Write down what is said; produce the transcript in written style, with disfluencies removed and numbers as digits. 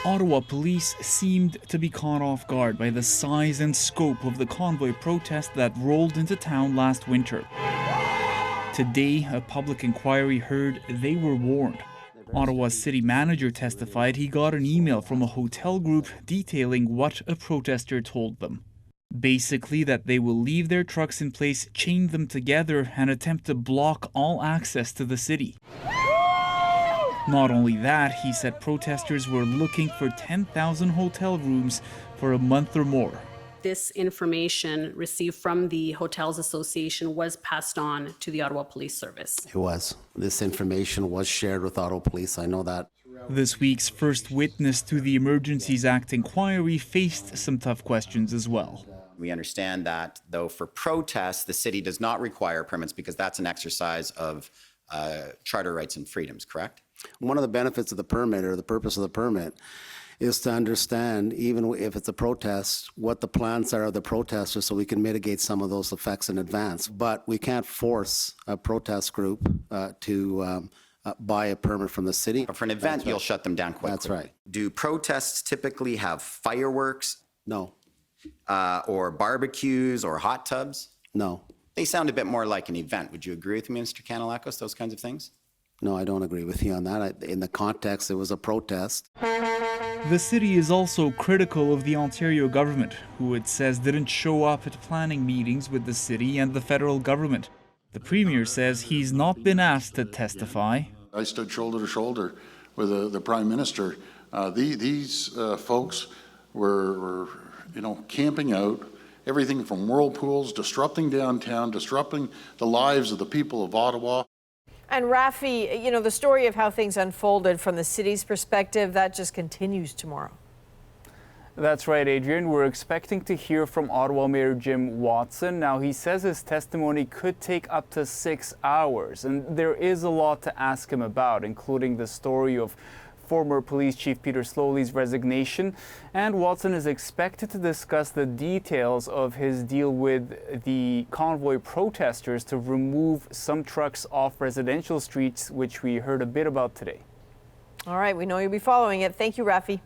Ottawa police seemed to be caught off guard by the size and scope of the convoy protest that rolled into town last winter. Today, a public inquiry heard they were warned. Ottawa's city manager testified he got an email from a hotel group detailing what a protester told them. Basically, that they will leave their trucks in place, chain them together, and attempt to block all access to the city. Not only that, he said protesters were looking for 10,000 hotel rooms for a month or more. This information received from the Hotels Association was passed on to the Ottawa Police Service. It was. This information was shared with Ottawa Police. I know that. This week's first witness to the Emergencies Act inquiry faced some tough questions as well. We understand that, though, for protests, the city does not require permits because that's an exercise of charter rights and freedoms, correct? One of the benefits of the permit, or the purpose of the permit, is to understand, even if it's a protest, what the plans are of the protesters so we can mitigate some of those effects in advance. But we can't force a protest group to buy a permit from the city. But for an event, you'll shut them down quickly. That's right. Do protests typically have fireworks? No. Or barbecues or hot tubs? No. They sound a bit more like an event. Would you agree with me, Mr. Kanellakos, those kinds of things? No, I don't agree with you on that. In the context, it was a protest. The city is also critical of the Ontario government, who it says didn't show up at planning meetings with the city and the federal government. The Premier says he's not been asked to testify. I stood shoulder to shoulder with the Prime Minister. These folks were camping out, everything from whirlpools, disrupting downtown, disrupting the lives of the people of Ottawa. And Rafi, the story of how things unfolded from the city's perspective, that just continues tomorrow. That's right, Adrienne. We're expecting to hear from Ottawa Mayor Jim Watson. Now, he says his testimony could take up to 6 hours, and there is a lot to ask him about, including the story of former Police Chief Peter Sloly's resignation, and Watson is expected to discuss the details of his deal with the convoy protesters to remove some trucks off residential streets, which we heard a bit about today. All right, we know you'll be following it. Thank you, Rafi.